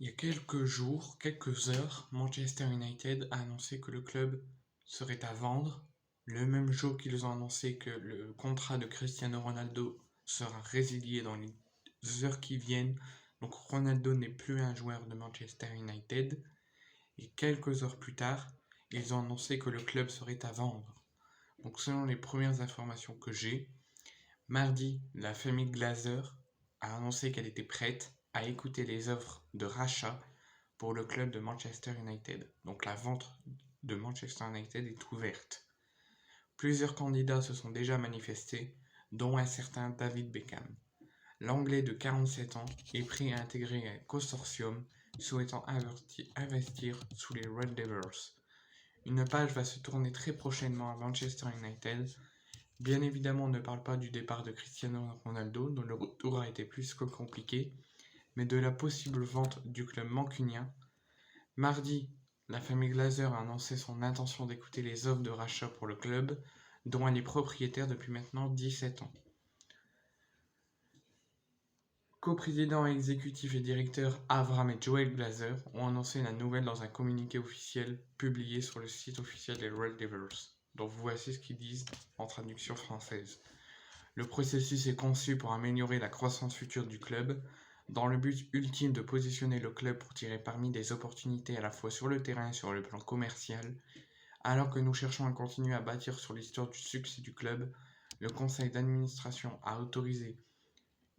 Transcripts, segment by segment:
Il y a quelques jours, quelques heures, Manchester United a annoncé que le club serait à vendre, le même jour qu'ils ont annoncé que le contrat de Cristiano Ronaldo sera résilié dans les heures qui viennent. Donc Ronaldo n'est plus un joueur de Manchester United. Et quelques heures plus tard, ils ont annoncé que le club serait à vendre. Donc selon les premières informations que j'ai, mardi, la famille Glazer a annoncé qu'elle était prête à écouter les offres de rachat pour le club de Manchester United. Donc la vente de Manchester United est ouverte. Plusieurs candidats se sont déjà manifestés, dont un certain David Beckham. L'Anglais de 47 ans est prêt à intégrer un consortium souhaitant investir sous les Red Devils. Une page va se tourner très prochainement à Manchester United. Bien évidemment, on ne parle pas du départ de Cristiano Ronaldo, dont le retour a été plus que compliqué, mais de la possible vente du club mancunien. Mardi, la famille Glazer a annoncé son intention d'écouter les offres de rachat pour le club, dont elle est propriétaire depuis maintenant 17 ans. Co-président exécutif et directeur Avram et Joel Glazer ont annoncé la nouvelle dans un communiqué officiel publié sur le site officiel des Red Devils. Donc voici ce qu'ils disent en traduction française. Le processus est conçu pour améliorer la croissance future du club, dans le but ultime de positionner le club pour tirer parmi des opportunités à la fois sur le terrain et sur le plan commercial. Alors que nous cherchons à continuer à bâtir sur l'histoire du succès du club, le conseil d'administration a autorisé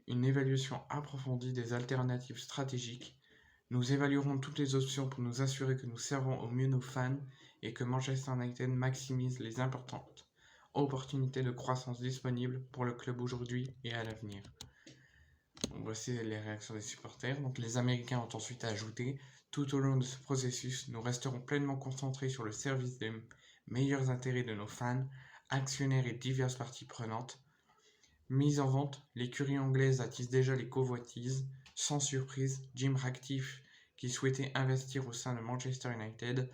une évaluation approfondie des alternatives stratégiques. Nous évaluerons toutes les options pour nous assurer que nous servons au mieux nos fans et que Manchester United maximise les importantes opportunités de croissance disponibles pour le club aujourd'hui et à l'avenir. Voici les réactions des supporters. Donc, les Américains ont ensuite ajouté: tout au long de ce processus, nous resterons pleinement concentrés sur le service des meilleurs intérêts de nos fans, actionnaires et diverses parties prenantes. Mise en vente, l'écurie anglaise attise déjà les convoitises. Sans surprise, Jim Ratcliffe, qui souhaitait investir au sein de Manchester United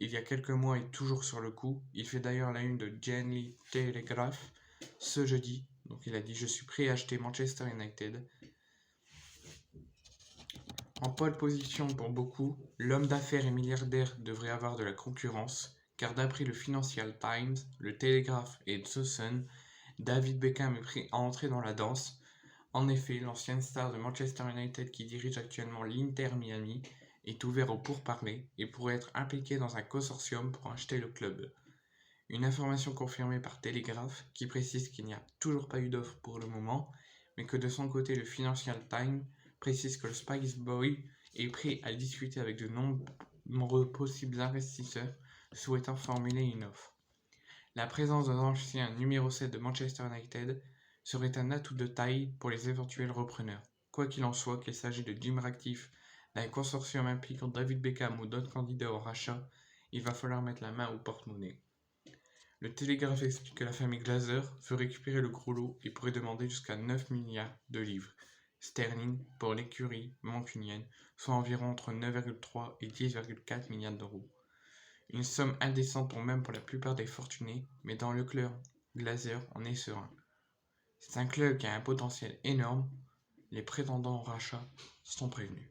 il y a quelques mois, est toujours sur le coup. Il fait d'ailleurs la une de Daily Telegraph ce jeudi. Donc il a dit: je suis prêt à acheter Manchester United. En pole position pour beaucoup, l'homme d'affaires et milliardaire devrait avoir de la concurrence, car d'après le Financial Times, le Telegraph et The Sun, David Beckham est prêt à entrer dans la danse. En effet, l'ancienne star de Manchester United qui dirige actuellement l'Inter Miami est ouvert aux pourparlers et pourrait être impliqué dans un consortium pour acheter le club. Une information confirmée par Telegraph qui précise qu'il n'y a toujours pas eu d'offre pour le moment, mais que de son côté le Financial Times précise que le Spice Boy est prêt à discuter avec de nombreux possibles investisseurs souhaitant formuler une offre. La présence de l'ancien numéro 7 de Manchester United serait un atout de taille pour les éventuels repreneurs. Quoi qu'il en soit, qu'il s'agisse de Jim Ratcliffe, d'un consortium impliquant David Beckham ou d'autres candidats au rachat, il va falloir mettre la main au porte-monnaie. Le Télégraphe explique que la famille Glazer veut récupérer le gros lot et pourrait demander jusqu'à 9 milliards de livres sterling pour l'écurie mancunienne, soit environ entre 9,3 et 10,4 milliards d'euros. Une somme indécente même pour la plupart des fortunés, mais dans le club Glazer, on est serein. C'est un club qui a un potentiel énorme. Les prétendants au rachat sont prévenus.